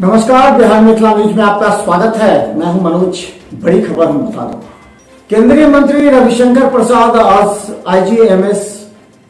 नमस्कार, बिहार मिथिला न्यूज में आपका स्वागत है। मैं हूं मनोज। बड़ी खबर हम बता दूं। केंद्रीय मंत्री रविशंकर प्रसाद आज आईजीआईएमएस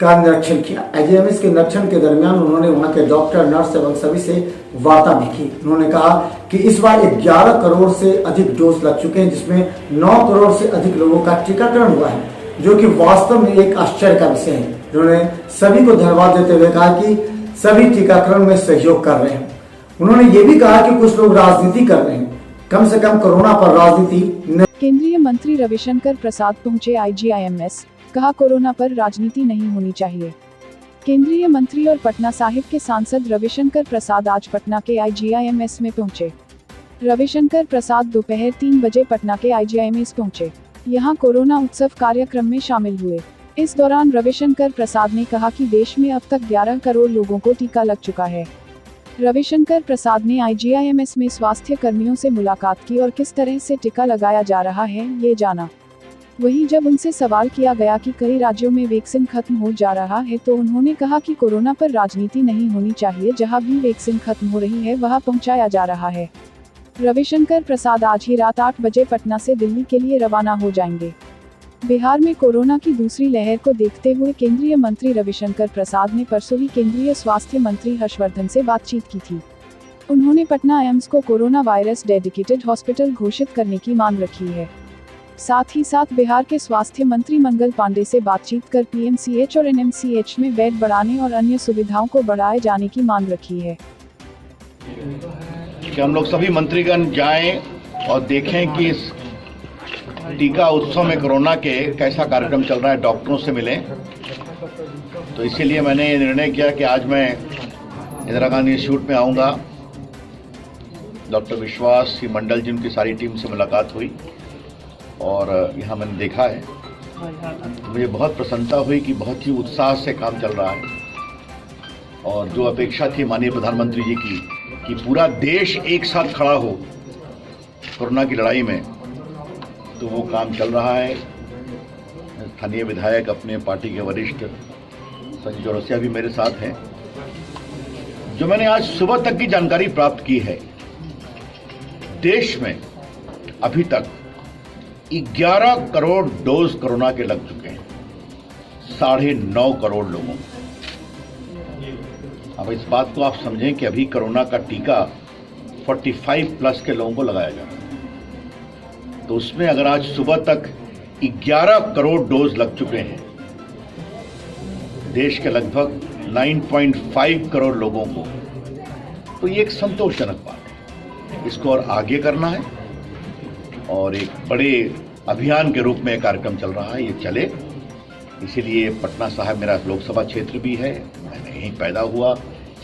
का निरीक्षण किया। आईजीआईएमएस के निरीक्षण के दरमियान उन्होंने वहां के डॉक्टर, नर्स एवं सभी से वार्ता भी की। उन्होंने कहा कि इस बार 11 करोड़ से अधिक डोज लग चुके हैं, जिसमें 9 करोड़ से अधिक लोगों का टीकाकरण हुआ है, जो कि वास्तव में एक आश्चर्य का विषय है। उन्होंने सभी को धन्यवाद देते हुए कहा कि सभी टीकाकरण में सहयोग कर रहे हैं। उन्होंने ये भी कहा कि कुछ लोग राजनीति कर रहे हैं, कम से कम कोरोना पर राजनीति। केंद्रीय मंत्री रविशंकर प्रसाद पहुंचे आईजीआईएमएस, कहा कोरोना पर राजनीति नहीं होनी चाहिए। केंद्रीय मंत्री और पटना साहिब के सांसद रविशंकर प्रसाद आज पटना के आईजीआईएमएस में पहुंचे। रविशंकर प्रसाद दोपहर 3 बजे पटना के आईजीआईएमएस पहुंचे। यहां कोरोना उत्सव कार्यक्रम में शामिल हुए। इस दौरान रविशंकर प्रसाद ने कहा कि देश में अब तक 11 करोड़ लोगों को टीका लग चुका है। रविशंकर प्रसाद ने आईजीआईएमएस में स्वास्थ्य कर्मियों से मुलाकात की और किस तरह से टीका लगाया जा रहा है ये जाना। वहीं जब उनसे सवाल किया गया कि कई राज्यों में वैक्सीन खत्म हो जा रहा है, तो उन्होंने कहा कि कोरोना पर राजनीति नहीं होनी चाहिए। जहां भी वैक्सीन खत्म हो रही है वहां पहुंचाया जा रहा है। रविशंकर प्रसाद आज ही रात 8 बजे पटना से दिल्ली के लिए रवाना हो जाएंगे। बिहार में कोरोना की दूसरी लहर को देखते हुए केंद्रीय मंत्री रविशंकर प्रसाद ने परसों ही केंद्रीय स्वास्थ्य मंत्री हर्षवर्धन से बातचीत की थी। उन्होंने पटना एम्स को कोरोना वायरस डेडिकेटेड हॉस्पिटल घोषित करने की मांग रखी है। साथ ही साथ बिहार के स्वास्थ्य मंत्री मंगल पांडे से बातचीत कर पीएमसीएच और एनएमसीएच में बेड बढ़ाने और अन्य सुविधाओं को बढ़ाए जाने की मांग रखी है। कि हम लोग सभी मंत्रीगण जाएं और देखें कि इस टीका उत्सव में कोरोना के कैसा कार्यक्रम चल रहा है, डॉक्टरों से मिलें। तो इसीलिए मैंने ये निर्णय किया कि आज मैं इंदिरा गांधी इंस्टीट्यूट में आऊँगा। डॉक्टर विश्वास श्री मंडल जी, उनकी सारी टीम से मुलाकात हुई और यहाँ मैंने देखा है, तो मुझे बहुत प्रसन्नता हुई कि बहुत ही उत्साह से काम चल रहा है। और जो अपेक्षा थी माननीय प्रधानमंत्री जी की कि पूरा देश एक साथ खड़ा हो कोरोना की लड़ाई में, तो वो काम चल रहा है। स्थानीय विधायक, अपने पार्टी के वरिष्ठ संजय चौरसिया भी मेरे साथ हैं। जो मैंने आज सुबह तक की जानकारी प्राप्त की है, देश में अभी तक 11 करोड़ डोज कोरोना के लग चुके हैं, 9.5 करोड़ लोगों को। अब इस बात को आप समझें कि अभी कोरोना का टीका 45+ के लोगों को लगाया जा रहा है, तो उसमें अगर आज सुबह तक 11 करोड़ डोज लग चुके हैं देश के लगभग 9.5 करोड़ लोगों को, तो ये एक संतोषजनक बात है। इसको और आगे करना है और एक बड़े अभियान के रूप में एक कार्यक्रम चल रहा है, ये चले। इसीलिए पटना साहिब मेरा लोकसभा क्षेत्र भी है, मैंने यहीं पैदा हुआ,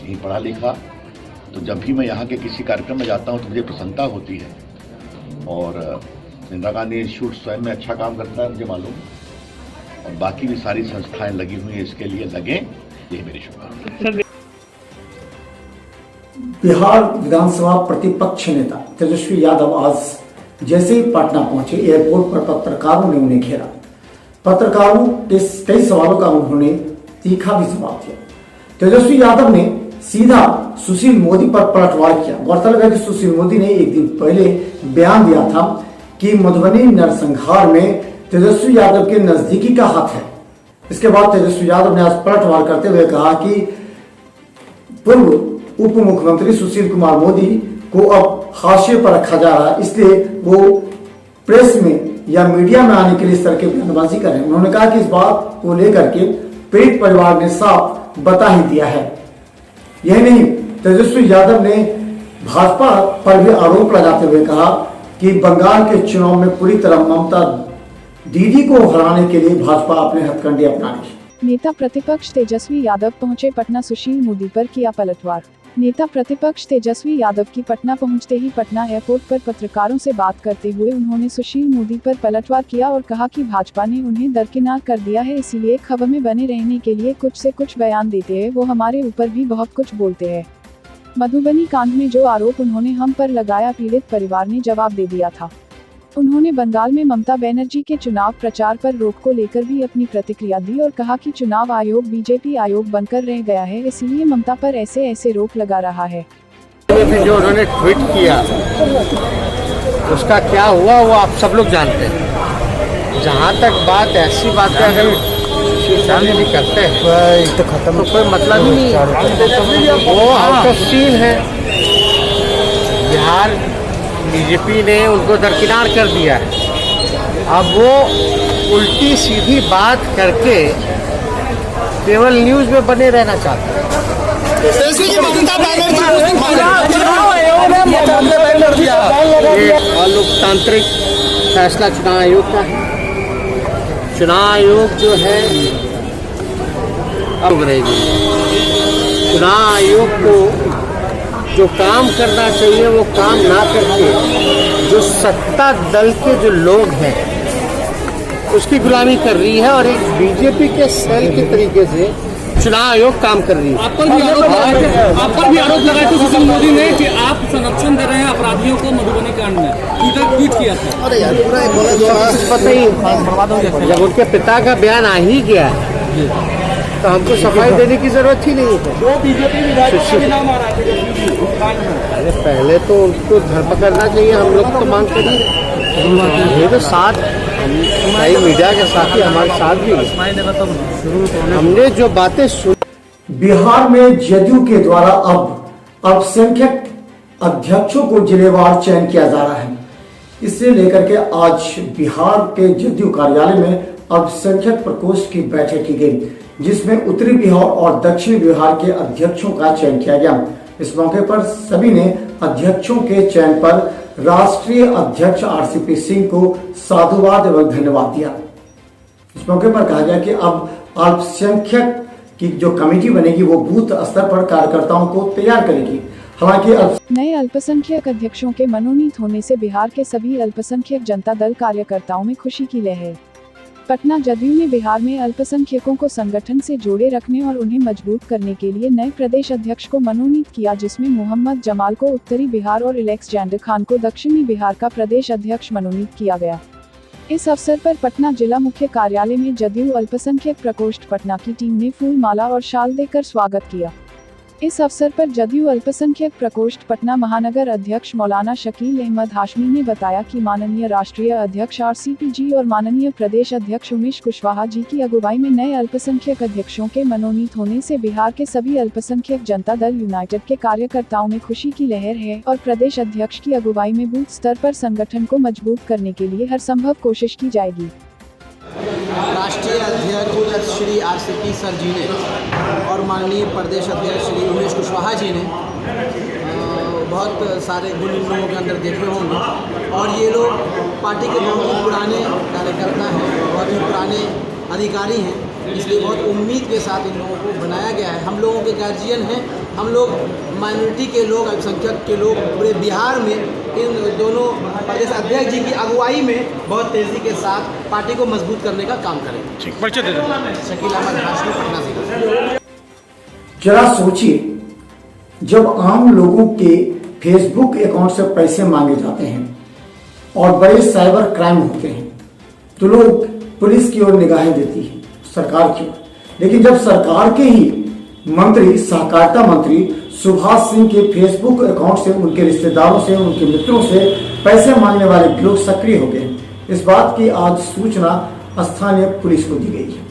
यहीं पढ़ा लिखा, तो जब भी मैं यहाँ के किसी कार्यक्रम में जाता हूँ तो मुझे प्रसन्नता होती है। और इंदिरा गांधी इंस्टीट्यूट स्वयं में अच्छा काम करता है, मुझे मालूम, और बाकी भी सारी संस्थाएं लगी हुई हैं, इसके लिए लगें, यही मेरी शुभकामना। बिहार विधानसभा प्रतिपक्ष नेता तेजस्वी यादव आज जैसे ही पटना पहुंचे, एयरपोर्ट पर पत्रकारों ने उन्हें घेरा। पत्रकारों के कई सवालों का उन्होंने तीखा भी जवाब दिया। तेजस्वी यादव ने सीधा सुशील मोदी पर पलटवार किया। गौरतलब है कि सुशील मोदी ने एक दिन पहले बयान दिया था कि मधुबनी नरसंहार में तेजस्वी यादव के नजदीकी का हाथ है। इसके बाद तेजस्वी यादव ने आज पलटवार करते हुए कहा कि पूर्व उप मुख्यमंत्री सुशील कुमार मोदी को अब हाशिए पर रखा जा रहा है, इसलिए वो प्रेस में या मीडिया में आने के लिए इस तरह की बयानबाजी कर रहे हैं। उन्होंने कहा कि इस बात को लेकर के पीड़ित परिवार ने साफ बता ही दिया है। यही नहीं, तेजस्वी यादव ने भाजपा पर भी आरोप लगाते हुए कहा कि बंगाल के चुनाव में पूरी तरह ममता दीदी को हराने के लिए भाजपा अपने हथकंडे अपना रही। नेता प्रतिपक्ष तेजस्वी यादव पहुंचे पटना, सुशील मोदी पर किया पलटवार। नेता प्रतिपक्ष तेजस्वी यादव की पटना पहुंचते ही पटना एयरपोर्ट पर पत्रकारों से बात करते हुए उन्होंने सुशील मोदी पर पलटवार किया और कहा कि भाजपा ने उन्हें दरकिनार कर दिया है, इसीलिए खबर में बने रहने के लिए कुछ से कुछ बयान देते हैं, वो हमारे ऊपर भी बहुत कुछ बोलते हैं। मधुबनी कांड में जो आरोप उन्होंने हम पर लगाया, पीड़ित परिवार ने जवाब दे दिया था। उन्होंने बंगाल में ममता बनर्जी के चुनाव प्रचार पर रोक को लेकर भी अपनी प्रतिक्रिया दी और कहा कि चुनाव आयोग बीजेपी आयोग बनकर रह गया है, इसलिए ममता पर ऐसे रोक लगा रहा है। फिर जो उन्होंने ट्वीट किया उसका क्या हुआ वो आप सब लोग जानते हैं। जहाँ तक बात ऐसी बात है अगर शामिल भी करते हैं तो खत्म, तो कोई मतलब ही नहीं है, वो आउट ऑफ सीन है। बिहार बीजेपी ने उनको दरकिनार कर दिया है। अब वो उल्टी सीधी बात करके केवल न्यूज़ में बने रहना चाहते हैं। लोकतांत्रिक फैसला चुनाव आयोग का है। चुनाव आयोग जो है अब रहेगी। चुनाव आयोग को जो काम करना चाहिए वो काम ना करके जो सत्ता दल के जो लोग हैं उसकी गुलामी कर रही है और एक बीजेपी के सेल के तरीके से चुनाव आयोग काम कर रही है। आप पर भी आरोप लगाया था सुशील मोदी ने कि आप संरक्षण दे रहे हैं अपराधियों को मधुबनी कांड में, ट्वीट किया था। अरे यार पता ही, जब उनके पिता का बयान आ ही गया है तो हमको सफाई देने की जरूरत ही नहीं है। जो बीजेपी विधायक का नाम आ रहा है, अरे पहले तो उनको धरपकड़ करना चाहिए। हम लोग तो मांग करिए, ये तो साथ भाई मीडिया के साथ ही हमारे साथ भी हमने जो बातें सुनी। बिहार में जदयू के द्वारा अब अल्पसंख्यक अध्यक्षों को जिलेवार चयन किया जा रहा है। इसे लेकर के आज बिहार के जदयू कार्यालय में अल्पसंख्यक प्रकोष्ठ की बैठक की गई, जिसमें उत्तरी बिहार और दक्षिणी बिहार के अध्यक्षों का चयन किया गया। इस मौके पर सभी ने अध्यक्षों के चयन पर राष्ट्रीय अध्यक्ष आरसीपी सिंह को साधुवाद एवं धन्यवाद दिया। इस मौके पर कहा गया कि अब अल्पसंख्यक की जो कमेटी बनेगी वो बूथ स्तर पर कार्यकर्ताओं को तैयार करेगी। हालांकि नए अल्पसंख्यक अध्यक्षों के मनोनीत होने से बिहार के सभी अल्पसंख्यक जनता दल कार्यकर्ताओं में खुशी की लहर। पटना जदयू ने बिहार में अल्पसंख्यकों को संगठन से जोड़े रखने और उन्हें मजबूत करने के लिए नए प्रदेश अध्यक्ष को मनोनीत किया, जिसमें मोहम्मद जमाल को उत्तरी बिहार और अलेक्जेंडर खान को दक्षिणी बिहार का प्रदेश अध्यक्ष मनोनीत किया गया। इस अवसर पर पटना जिला मुख्य कार्यालय में जदयू अल्पसंख्यक प्रकोष्ठ पटना की टीम ने फूल माला और शाल देकर स्वागत किया। इस अवसर पर जदयू अल्पसंख्यक प्रकोष्ठ पटना महानगर अध्यक्ष मौलाना शकील अहमद हाशमी ने बताया कि माननीय राष्ट्रीय अध्यक्ष आरसीपी जी और माननीय प्रदेश अध्यक्ष उमेश कुशवाहा जी की अगुवाई में नए अल्पसंख्यक अध्यक्षों के मनोनीत होने से बिहार के सभी अल्पसंख्यक जनता दल यूनाइटेड के कार्यकर्ताओं में खुशी की लहर है और प्रदेश अध्यक्ष की अगुवाई में बूथ स्तर पर संगठन को मजबूत करने के लिए हर संभव कोशिश की जाएगी। राष्ट्रीय अध्यक्ष श्री आरसीपी सर जी ने और माननीय प्रदेश अध्यक्ष श्री उमेश कुशवाहा जी ने बहुत सारे गुण इन लोगों के अंदर देखे होंगे और ये लोग पार्टी के बहुत ही पुराने कार्यकर्ता हैं, बहुत ही पुराने अधिकारी हैं, इसलिए बहुत उम्मीद के साथ इन लोगों को बनाया गया है। हम लोगों के गार्जियन हैं, हम लोग माइनॉरिटी के लोग, अल्पसंख्यक के लोग पूरे बिहार में इन दोनों प्रदेश अध्यक्ष जी की अगुवाई में बहुत तेज़ी के साथ पार्टी को मजबूत करने का काम करेंगे। शकील अहमद हाशमी, पटना से। जरा सोचिए, जब आम लोगों के फेसबुक अकाउंट से पैसे मांगे जाते हैं और बड़े साइबर क्राइम होते हैं तो लोग पुलिस की ओर निगाहें देती है, सरकार की ओर। लेकिन जब सरकार के ही मंत्री, सहकारिता मंत्री सुभाष सिंह के फेसबुक अकाउंट से उनके रिश्तेदारों से, उनके मित्रों से पैसे मांगने वाले गिरोह सक्रिय हो गए, इस बात की आज सूचना स्थानीय पुलिस को दी गई है।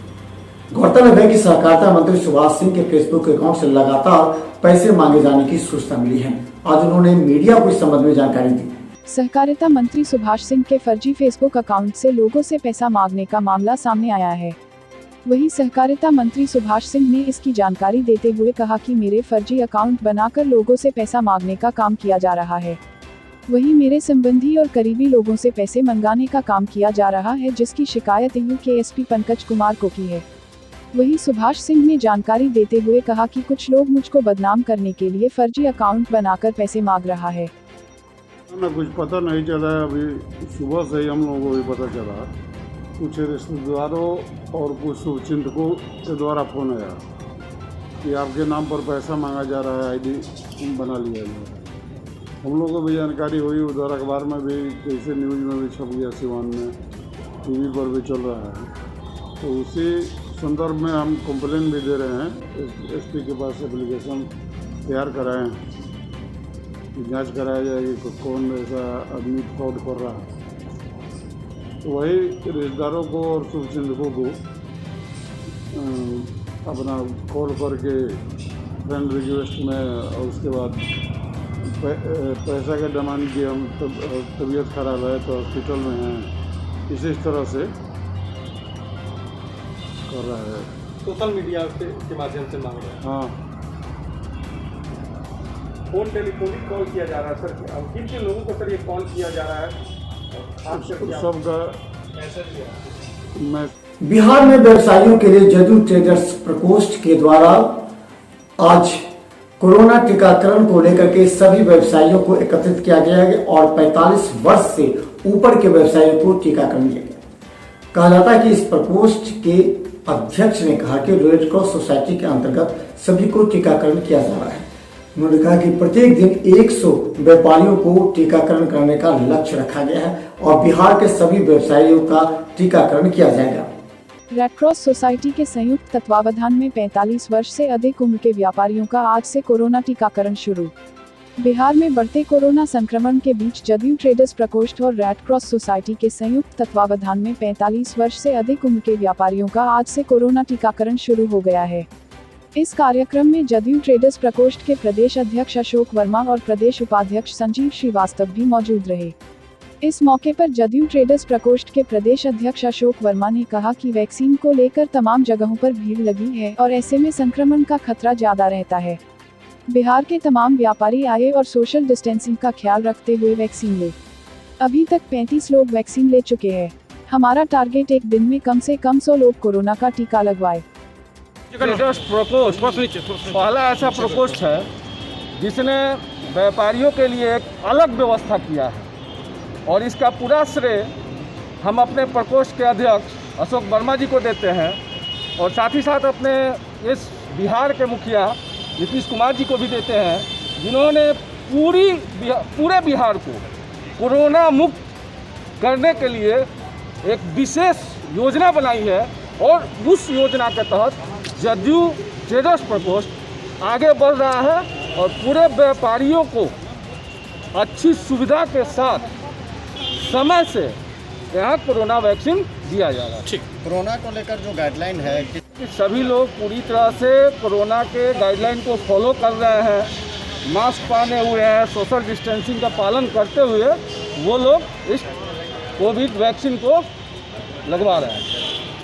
गौरतलब है कि सहकारिता मंत्री सुभाष सिंह के फेसबुक अकाउंट से लगातार पैसे मांगे जाने की सूचना मिली है। आज उन्होंने मीडिया को इस संबंध में जानकारी दी। सहकारिता मंत्री सुभाष सिंह के फर्जी फेसबुक अकाउंट से लोगों से पैसा मांगने का मामला सामने आया है। वहीं सहकारिता मंत्री सुभाष सिंह ने इसकी जानकारी देते हुए कहा कि मेरे फर्जी अकाउंट बनाकर लोगों से पैसा मांगने का काम किया जा रहा है। वहीं मेरे संबंधी और करीबी लोगों से पैसे मंगाने का काम किया जा रहा है, जिसकी शिकायत यूपी के एसपी पंकज कुमार को की है। वहीं सुभाष सिंह ने जानकारी देते हुए कहा कि कुछ लोग मुझको बदनाम करने के लिए फर्जी अकाउंट बनाकर पैसे मांग रहा है। कुछ पता नहीं चला, अभी सुबह से ही हम लोगों को भी पता चला। कुछ रिश्तेदारों और कुछ शुभचिंतकों के द्वारा फोन आया कि आपके नाम पर पैसा मांगा जा रहा है, आईडी बना लिया गया। हम लोगों को भी जानकारी हुई, उधर अखबार में भी, जैसे न्यूज़ में भी छप गया, सिवान में टीवी पर भी चल रहा है। तो उसी संदर्भ में हम कंप्लेन भी दे रहे हैं, एसपी के पास एप्लीकेशन तैयार कराए हैं। कि जांच कराया जाएगी कि कौन ऐसा आदमी फ्रॉड कर रहा है। तो वही रिश्तेदारों को और शुभचिंतकों को अपना कॉल करके फ्रेंड रिक्वेस्ट में और उसके बाद पैसा का डिमांड की हम तबीयत खराब है तो हॉस्पिटल में हैं, इसी तरह से कर रहा है। सोशल मीडिया के माध्यम से मांग रहे हैं। हाँ, फोन टेलीफोनिक कॉल किया जा रहा है सर, किन किन लोगों को सर ये कॉल किया जा रहा है? सबका मैं बिहार में व्यवसायियों के लिए जदयू ट्रेडर्स प्रकोष्ठ के द्वारा आज कोरोना टीकाकरण को लेकर के सभी व्यवसायियों को एकत्रित किया गया है और 45 वर्ष से ऊपर के व्यवसायियों को टीकाकरण दिया गया। कहा जाता है कि इस प्रकोष्ठ के अध्यक्ष ने कहा कि रेड क्रॉस सोसाइटी के अंतर्गत सभी को टीकाकरण किया जा रहा है। उन्होंने कहा कि प्रत्येक दिन 100 व्यापारियों को टीकाकरण करने का लक्ष्य रखा गया है और बिहार के सभी व्यवसायियों का टीकाकरण किया जाएगा। रेड क्रॉस सोसाइटी के संयुक्त तत्वावधान में 45 वर्ष से अधिक उम्र के व्यापारियों का आज से कोरोना टीकाकरण शुरू। बिहार में बढ़ते कोरोना संक्रमण के बीच जदयू ट्रेडर्स प्रकोष्ठ और रेड क्रॉस सोसाइटी के संयुक्त तत्वावधान में 45 वर्ष से अधिक उम्र के व्यापारियों का आज से कोरोना टीकाकरण शुरू हो गया है। इस कार्यक्रम में जदयू ट्रेडर्स प्रकोष्ठ के प्रदेश अध्यक्ष अशोक वर्मा और प्रदेश उपाध्यक्ष संजीव श्रीवास्तव भी मौजूद रहे। इस मौके पर जदयू ट्रेडर्स प्रकोष्ठ के प्रदेश अध्यक्ष अशोक वर्मा ने कहा कि वैक्सीन को लेकर तमाम जगहों पर भीड़ लगी है और ऐसे में संक्रमण का खतरा ज्यादा रहता है। बिहार के तमाम व्यापारी आए और सोशल डिस्टेंसिंग का ख्याल रखते हुए वैक्सीन ले। अभी तक 35 लोग वैक्सीन ले चुके हैं। हमारा टारगेट एक दिन में कम से कम 100 लोग कोरोना का टीका लगवाए। पहला ऐसा प्रकोष्ठ है जिसने व्यापारियों के लिए एक अलग व्यवस्था किया है और इसका पूरा श्रेय हम अपने प्रकोष्ठ के अध्यक्ष अशोक वर्मा जी को देते हैं और साथ ही साथ अपने इस बिहार के मुखिया नीतीश कुमार जी को भी देते हैं, जिन्होंने पूरे बिहार को कोरोना मुक्त करने के लिए एक विशेष योजना बनाई है और उस योजना के तहत जदयू ट्रेडर्स प्रकोष्ठ आगे बढ़ रहा है और पूरे व्यापारियों को अच्छी सुविधा के साथ समय से यहाँ कोरोना वैक्सीन दिया जा रहा है। ठीक, कोरोना को लेकर जो गाइडलाइन है कि सभी लोग पूरी तरह से कोरोना के गाइडलाइन को फॉलो कर रहे हैं, मास्क पहने हुए हैं, सोशल डिस्टेंसिंग का पालन करते हुए वो लोग इस कोविड वैक्सीन को लगवा रहे हैं।